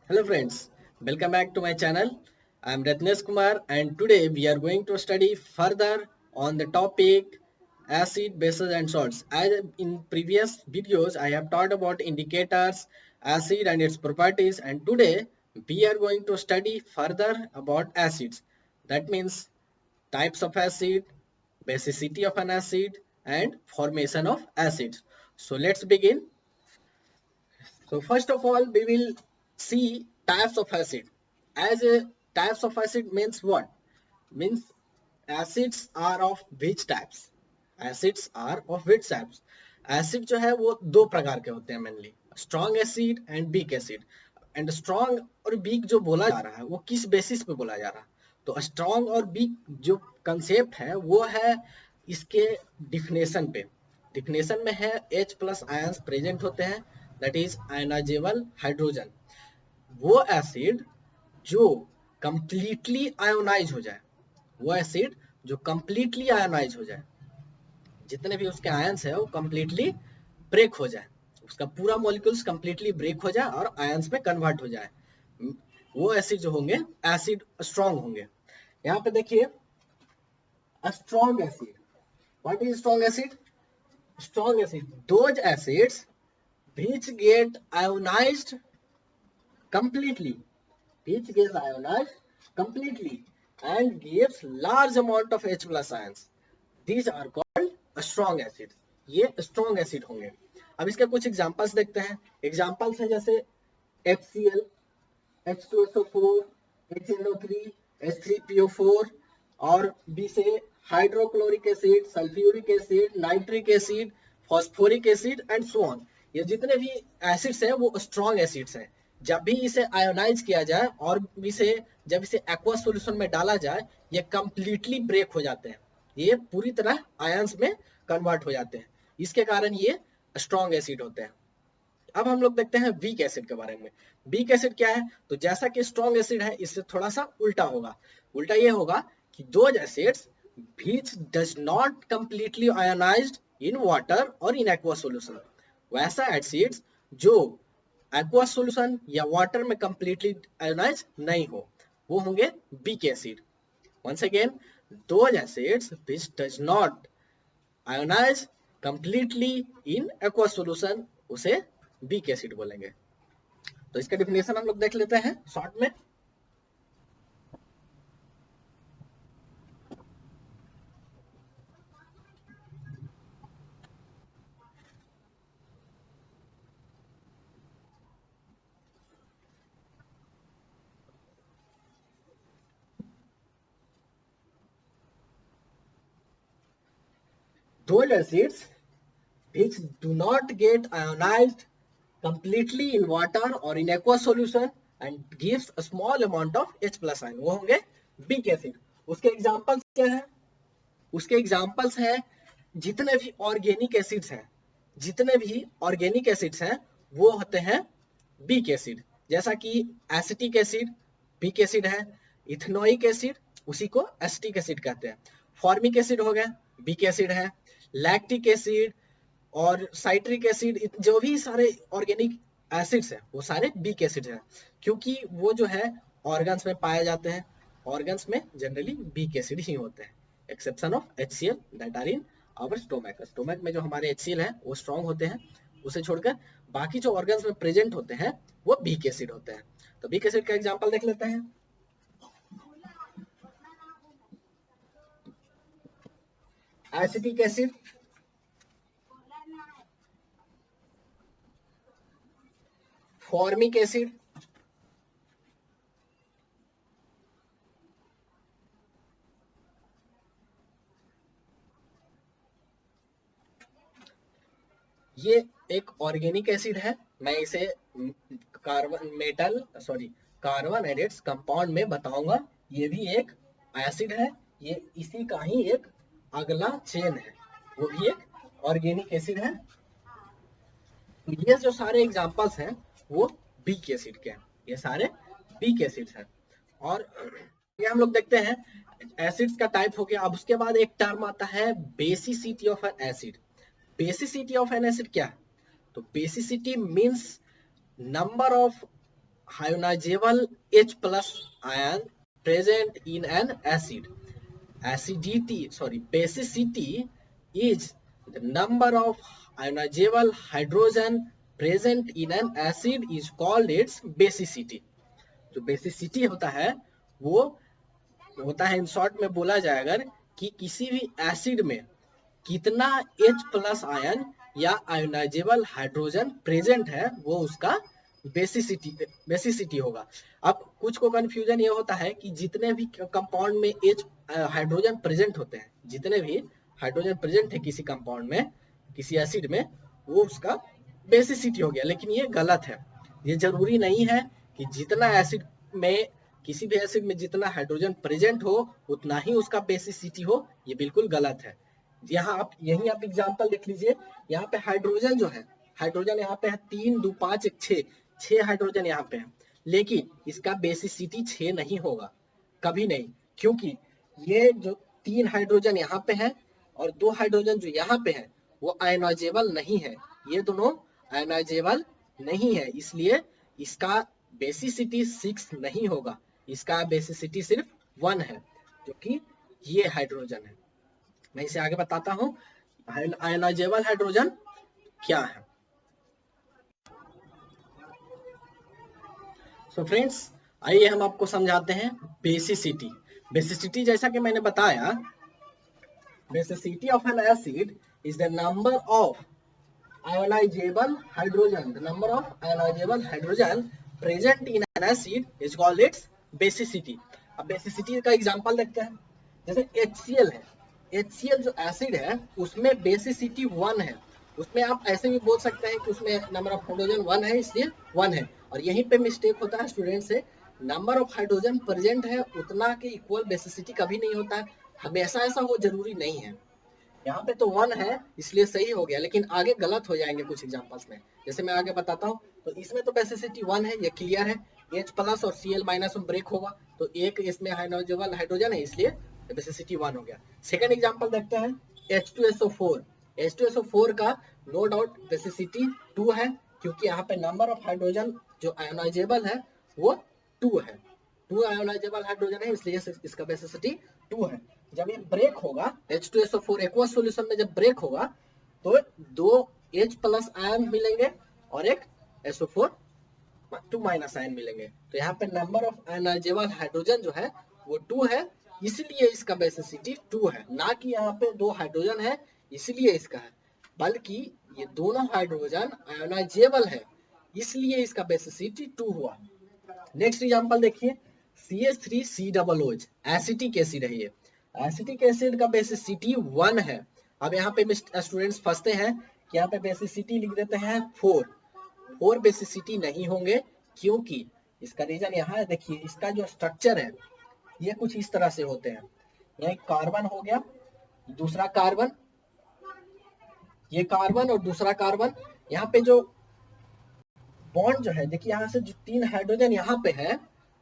Hello friends, welcome back to my channel. I am Ratnesh Kumar and today we are going to study further on the topic acid, bases and salts. As in previous videos I have talked about indicators, acid and its properties, and today we are going to study further about acids. That means types of acid, basicity of an acid and formation of acids. So let's begin. So first of all, we will see types of acid. As a types of acid means what? Means acids are of which types? Acids are of which types? Acid जो है वो दो प्रकार के होते हैं mainly, strong acid and weak acid. And strong और week जो बोला जा रहा है वो किस बेसिस पे बोला जा रहा है? तो स्ट्रॉन्ग और वीक जो कंसेप्ट है वो है इसके डिफिनेशन पे. डिफिनेशन में है H प्लस आयंस प्रेजेंट होते हैं, दैट इज आयनाइजेबल हाइड्रोजन. वो एसिड जो कंप्लीटली आयोनाइज हो जाए, वो एसिड जो कंप्लीटली आयोनाइज हो जाए, जितने भी उसके आयंस है वो कंप्लीटली ब्रेक हो जाए, उसका पूरा मॉलिक्यूल्स कंप्लीटली ब्रेक हो जाए और आयंस में कन्वर्ट हो जाए, वो एसिड जो होंगे एसिड स्ट्रॉन्ग होंगे. यहाँ पे देखिए strong acid. What is strong acid? Strong acid, those acids which get ionized completely, which gets ionized completely and gives large amount of H plus ions. These are called strong acids. ये strong acid होंगे. अब इसके कुछ examples देखते हैं. Examples है जैसे HCl, H2SO4, HNO3, H3PO4 और B से hydrochloric acid, sulphuric acid, nitric acid, phosphoric acid and so on. ये जितने भी एसिड्स हैं वो स्ट्रॉन्ग एसिड्स हैं. जब भी इसे आयोनाइज किया जाए और इसे जब इसे एक्वस सॉल्यूशन में डाला जाए ये कंप्लीटली ब्रेक हो जाते हैं, ये पूरी तरह आयंस में कन्वर्ट हो जाते हैं. इसके कारण ये स्ट्रॉन्ग एसिड होते हैं. अब हम लोग देखते हैं वीक एसिड के बारे में. वीक एसिड क्या है? तो जैसा कि स्ट्रॉन्ग एसिड है इससे थोड़ा सा उल्टा होगा. उल्टा ये होगा कि those acids which does not completely ionized in water or in aqueous solution. वैसा एसिड्स जो aqueous solution या वाटर में completely ionized नहीं हो, वो होंगे weak acid. once again, those acids which does not ionize completely in aqueous solution उसे weak acid बोलेंगे. तो इसका डिफिनेशन हम लोग देख लेते हैं शॉर्ट में. Those acids which do not get ionized completely in water or in aqueous solution and gives a small amount of H plus ion, वो होंगे वीक एसिड. उसके एग्जांपल्स क्या है? उसके एग्जांपल्स है जितने भी ऑर्गेनिक एसिड्स हैं, जितने भी ऑर्गेनिक एसिड्स हैं वो होते हैं वीक एसिड. जैसा कि एसिटिक एसिड वीक एसिड है, इथेनोइक एसिड उसी को एसिटिक एसिड कहते हैं, फॉर्मिक एसिड हो गया वीक एसिड है, लैक्टिक एसिड और साइट्रिक एसिड, जो भी सारे ऑर्गेनिक एसिड्स हैं वो सारे वीक एसिड हैं, क्योंकि वो जो है ऑर्गन्स में पाए जाते हैं. ऑर्गन्स में जनरली वीक एसिड ही होते हैं, exception of HCl that are in our stomach. Stomach में जो हमारे HCl है वो स्ट्रॉन्ग होते हैं, उसे छोड़कर बाकी जो ऑर्गन्स में प्रेजेंट होते हैं वो वीक एसिड होते हैं. तो वीक एसिड का एग्जांपल देख लेते हैं. एसिटिक एसिड, फॉर्मिक एसिड, ये एक ऑर्गेनिक एसिड है. मैं इसे कार्बन एडेड्स कंपाउंड में बताऊंगा. ये भी एक एसिड है, ये इसी का ही एक अगला चेन है, वो भी एक ऑर्गेनिक एसिड है. तो ये जो सारे एग्जांपल्स हैं वो वीक एसिड के हैं, ये सारे वीक एसिड्स हैं. और ये हम लोग देखते हैं एसिड्स का टाइप हो गया. अब उसके बाद एक टर्म आता है basicity of N acid. Basicity of N acid क्या है? तो basicity means number of ionizable H plus ion present in an acid. Basicity is the number of ionizable hydrogen present in an acid is called its basicity. जो basicity होता है वो होता है, in short में बोला जाए अगर, कि किसी भी एसिड में कितना H प्लस आयन या आयोनाइजेबल हाइड्रोजन प्रेजेंट है वो उसका बेसिसिटी होगा। अब कुछ को कंफ्यूजन ये होता है कि जितने भी कंपाउंड में H हाइड्रोजन प्रेजेंट होते हैं, जितने भी हाइड्रोजन प्रेजेंट है किसी कंपाउंड में, किसी एसिड में, वो उसका बेसिसिटी हो गया। लेकिन ये गलत है। ये जरूरी नहीं है कि जितना एसिड में, किसी भी एसिड में जितना हाइड्रोजन प्रेजेंट हो उतना ही उसका बेसिसिटी हो, ये बिल्कुल गलत है। यहाँ आप यही आप एग्जांपल देख लीजिए, यहाँ पे हाइड्रोजन जो है, हाइड्रोजन यहाँ पे है 3 2 5 1 6 हाइड्रोजन यहाँ पे है, लेकिन इसका बेसिसिटी 6 नहीं होगा, कभी नहीं, क्योंकि ये जो 3 हाइड्रोजन यहाँ पे है और 2 हाइड्रोजन जो यहाँ पे है वो आयनाइजेबल नहीं है, ये दोनों आयनाइजेबल नहीं है, इसलिए इसका बेसिसिटी 6 नहीं होगा, इसका बेसिसिटी सिर्फ 1 है, जो कि ये हाइड्रोजन है। मैं इसे आगे बताता हूं आयनाइजेबल हाइड्रोजन क्या है। सो फ्रेंड्स, आइए हम आपको समझाते हैं बेसिसिटी। बेसिसिटी जैसा कि मैंने बताया, basicity of N acid is the number of ionizable hydrogen, the number of ionizable hydrogen present in an acid is called its basicity। अब बेसिसिटी का एग्जांपल देखते हैं, जैसे HCl है, HCl जो एसिड है उसमें बेसिसिटी 1 है, उसमें आप ऐसे भी बोल सकते हैं कि उसमें नंबर ऑफ हाइड्रोजन 1 है इसलिए 1 है, और यहीं पे मिस्टेक होता है स्टूडेंट से, नंबर ऑफ हाइड्रोजन प्रेजेंट है उतना के इक्वल बेसिसिटी कभी नहीं होता है, हमेशा ऐसा हो जरूरी नहीं है। यहाँ पे तो 1 है इसलिए सही हो गया, लेकिन आगे गलत हो जाएंगे कुछ एग्जांपल्स में, जैसे मैं आगे बताता हूँ। तो इसमें तो बेसिसिटी 1 है, ये क्लियर है, H प्लस और Cl माइनस में ब्रेक होगा तो एक इसमें आयनाइजेबल हाइड्रोजन है इसलिए बेसिसिटी 1 हो गया। सेकंड एग्जांपल देखते हैं, H2SO4। H2SO4 का नो डाउट बेसिसिटी 2 है, क्योंकि यहाँ पे नंबर ऑफ हाइड्रोजन जो आयनाइजेबल है वो 2 है, 2 आयोनाइजेबल हाइड्रोजन है इसलिए इसका बेसिसिटी 2 है। जब ये ब्रेक होगा H2SO4 एक्वस सॉल्यूशन में जब ब्रेक होगा तो 2 H प्लस आयन मिलेंगे और एक SO4 2 माइनस आयन मिलेंगे, तो यहाँ पे नंबर ऑफ आयोनाइजेबल हाइड्रोजन जो है वो 2 है, इसलिए इसका बेसिसिटी 2 है, ना कि यहाँ पे 2 हाइड्रोजन है इसलिए इसका है, बल्कि ये दोनों हाइड्रोजन आयोनाइजेबल है इसलिए इसका बेसिसिटी 2 हुआ। नेक्स्ट एग्जांपल देखिए, CH3COOH एसिटिक एसिड है, ये एसिटिक एसिड का बेसिसिटी 1 है। अब यहाँ पे स्टूडेंट्स फंसते हैं कि यहाँ पे बेसिसिटी लिख देते हैं 4 बेसिसिटी नहीं होंगे, क्योंकि इसका रीजन यहाँ है, देखिए इसका जो स्ट्रक्चर है ये कुछ इस तरह से होते हैं, ये कार्बन हो गया, दूसरा कार्बन, ये कार्बन और दूसरा कार्बन, यहाँ पे जो बॉन्ड जो है, देखिए यहाँ से जो 3 हाइड्रोजन यहाँ पे है,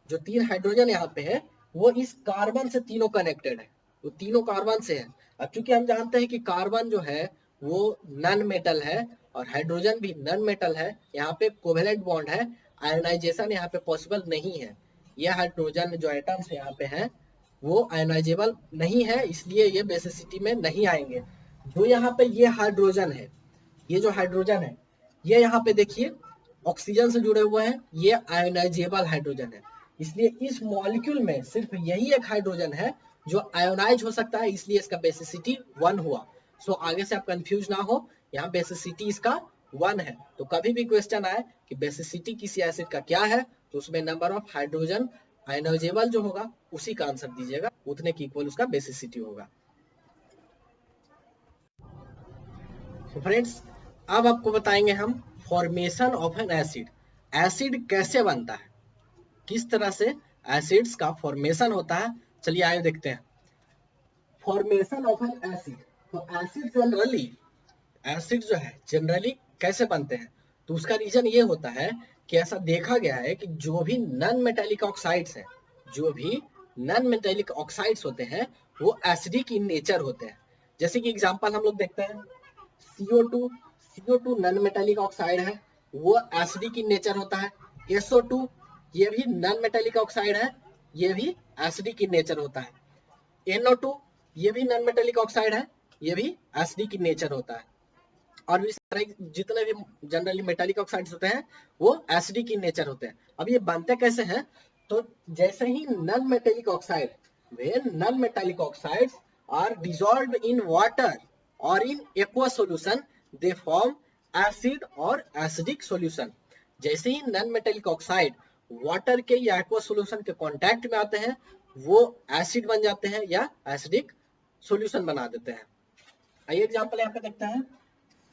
जो 3 हाइड्रोजन यहाँ पे है वो इस कार्बन से तीनों कनेक्टेड है, वो तीनों कार्बन से है। अब चूंकि हम जानते हैं कि कार्बन जो है वो नॉन मेटल है और हाइड्रोजन भी नॉन मेटल है, यहाँ पे कोवेलेंट बॉन्ड है, आयोनाइजेशन यहाँ पे पॉसिबल नहीं है, ये हाइड्रोजन जो एटम्स यहाँ पे हैं वो आयोनाइजेबल नहीं है, इसलिए ये बेसिसिटी में नहीं आएंगे। जो यहाँ पे ये हाइड्रोजन है, ये जो हाइड्रोजन है ये यहाँ पे देखिए ऑक्सीजन से जुड़े हुए हैं, ये आयोनाइजेबल हाइड्रोजन है, इसलिए इस मॉलिक्यूल में सिर्फ यही एक हाइड्रोजन है जो आयोनाइज हो सकता है, इसलिए इसका बेसिसिटी 1 हुआ। सो आगे से आप कंफ्यूज ना हो, यहाँ बेसिसिटी इसका 1 है, तो कभी भी क्वेश्चन आए कि बेसिसिटी किसी एसिड का क्या है तो उसमें नंबर ऑफ हाइड्रोजन आयोनाइजेबल जो होगा उसी का आंसर दीजिएगा, उतने की इक्वल उसका बेसिसिटी होगा। तो फ्रेंड्स, अब आपको बताएंगे हम formation of N acid, acid कैसे बनता है, किस तरह से एसिड्स का फॉर्मेशन होता है, चलिए आगे देखते हैं। फॉर्मेशन ऑफ एन एसिड, तो एसिड जो है जनरली कैसे बनते हैं, तो उसका रीजन ये होता है कि ऐसा देखा गया है कि जो भी नॉन मेटेलिक ऑक्साइड्स हैं, जो भी नॉन मेटेलिक ऑक्साइड्स होते हैं वो एसिडिक इन नेचर होते हैं। जैसे कि एग्जांपल हम लोग देखते हैं, CO2 नॉन मेटेलिक ऑक्साइड है, वो एसिडिक इन नेचर होता है। SO2 ये भी नॉन मेटेलिक ऑक्साइड है, ये भी एसिडिक इन नेचर होता है। NO2 ये भी नॉन मेटेलिक ऑक्साइड है, ये भी एसिडिक इन नेचर होता है। और भी सारे जितने भी जनरली मेटालिक ऑक्साइड्स होते हैं वो एसिडिक इन नेचर होते हैं। अब ये बनते कैसे हैं, तो जैसे ही non metallic oxide, when non metallic oxides are dissolved in water और in aqueous solution they form acid और एसिडिक सॉल्यूशन। जैसे ही नॉन मेटालिक ऑक्साइड वाटर के या एक्वस सॉल्यूशन के कांटेक्ट में आते हैं वो एसिड बन जाते हैं या एसिडिक सॉल्यूशन बना देते हैं। आइए एग्जांपल यहाँ पे देखते हैं।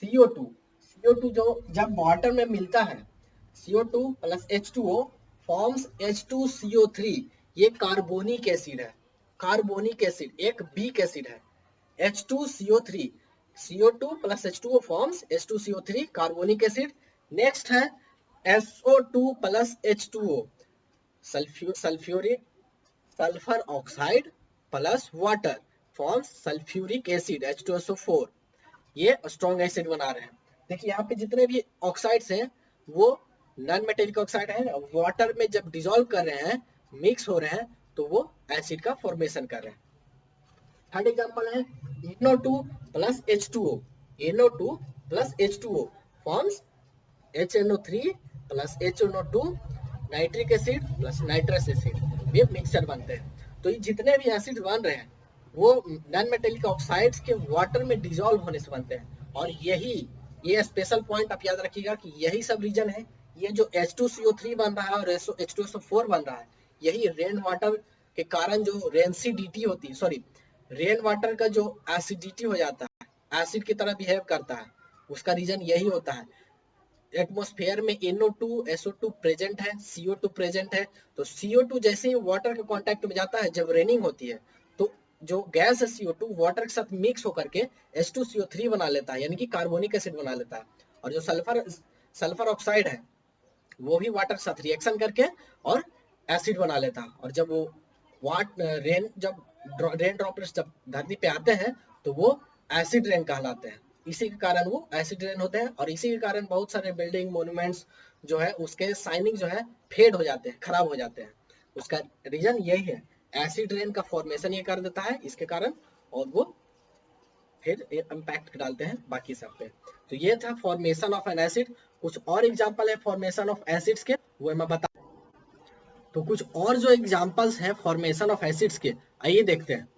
CO2 जो जब वाटर में मिलता है, CO2 plus H2O forms H2CO3, ये कार्बोनिक एसिड है। कार्बोनिक एसिड एक वीक एसिड है। H2CO3, CO2 plus H2O forms H2CO3 carbonic acid. Next है SO2 plus H2O sulphur oxide plus water forms sulphuric acid H2SO4। ये strong acid बना रहे हैं। देखिए यहाँ पे जितने भी ऑक्साइड्स हैं वो नॉन मेटेलिक ऑक्साइड है, वाटर में जब डिसॉल्व कर रहे हैं, मिक्स हो रहे हैं, तो वो एसिड का फॉर्मेशन कर रहे हैं। थर्ड एग्जांपल है NO2 plus H2O। NO2 plus H2O forms HNO3 plus HNO2 nitric acid plus nitrous acid. ये मिक्सचर बनते हैं। तो ये जितने भी एसिड बन रहे हैं वो नॉन मेटेलिक ऑक्साइड्स के वाटर में डिसॉल्व होने से बनते हैं। और ये स्पेशल पॉइंट आप याद रखिएगा कि यही सब रीजन है, ये जो H2CO3 बन रहा है और H2SO4 बन रहा है, यही रेन वाटर के कारण जो रेंसिडिटी होती है, सॉरी रेन वाटर का जो एसिडिटी हो जाता है, एसिड की तरह बिहेव करता है, उसका रीजन यही होता है। एटमॉस्फेयर में NO2 SO2 प्रेजेंट है, CO2 प्रेजेंट है, तो CO2 जैसे ही वाटर के कांटेक्ट में जाता है, जब रेनिंग होती है, तो जो गैस है CO2 वाटर के साथ मिक्स होकर के H2CO3 बना लेता है, यानी कि कार्बोनिक एसिड बना लेता है। और जो सल्फर ऑक्साइड है वो भी वाटर के साथ रिएक्शन करके और एसिड बना लेता है। और जब वो रेन ड्रॉपलेट्स जब धरती पे आते हैं तो वो एसिड रेन कहलाते हैं। इसी के कारण वो एसिड रेन होते हैं और इसी के कारण बहुत सारे बिल्डिंग मोन्यूमेंट्स जो है उसके शाइनिंग जो है फेड हो जाते हैं, खराब हो जाते हैं। उसका रीजन यही है, एसिड रेन का फॉर्मेशन ये कर देता है इसके कारण, और वो फिर इम्पैक्ट डालते हैं बाकी सब पे। तो ये था फॉर्मेशन ऑफ एन एसिड। कुछ और एग्जांपल है फॉर्मेशन ऑफ एसिड्स के, वो मैं बता। तो कुछ और जो एग्जांपल्स हैं फॉर्मेशन ऑफ एसिड्स के, आइए देखते हैं।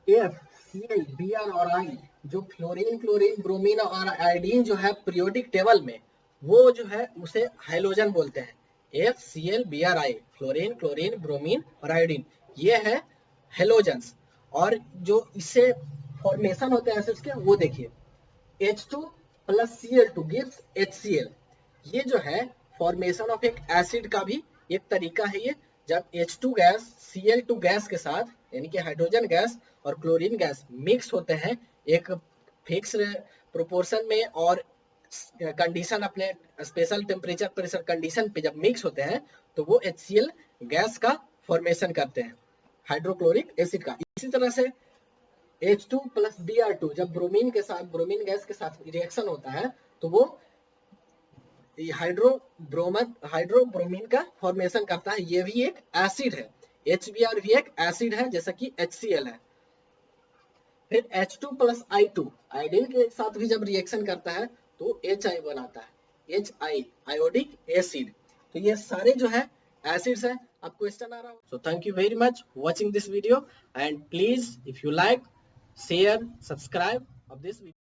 FCl, Br और I, जो फ्लोरीन, क्लोरीन, ब्रोमीन और आयोडीन जो है पीरियोडिक टेबल में, वो जो है उसे हाइलोजन बोलते हैं। FCl, Br, I, fluorine, chlorine, bromine और आयोडीन, ये है हेलोजेंस। और जो इससे फॉर्मेशन होते हैं एसिड्स के, वो देखिए H2 plus Cl2 gives HCl। ये जो है फॉर्मेशन ऑफ एक एसिड का भी एक तरीका है। ये जब H2 गैस Cl2 गैस के साथ, यानी कि हाइड्रोजन गैस और क्लोरीन गैस मिक्स होते हैं एक फिक्स प्रोपोर्शन में और कंडीशन, अपने स्पेशल टेम्परेचर प्रेशर कंडीशन पे जब मिक्स होते हैं तो वो HCl गैस का फॉर्मेशन करते हैं, हाइड्रोक्लोरिक एसिड का। इसी तरह से H2 प्लस Br2 जब ब्रोमीन गैस के साथ रिएक्शन होता है तो वो हाइड्रोब्रोमीन का फॉर्मेशन करता है। ये भी एक एसिड है। HBr भी एक एसिड है जैसा कि HCl है। फिर H2 प्लस I2 आयोडीन के साथ भी जब रिएक्शन करता है तो HI बनाता है, HI आयोडिक एसिड। तो ये सारे जो है एसिड्स है। अब क्वेश्चन आ रहा हो। So thank you very much watching this video and please if you like, share, subscribe of this video.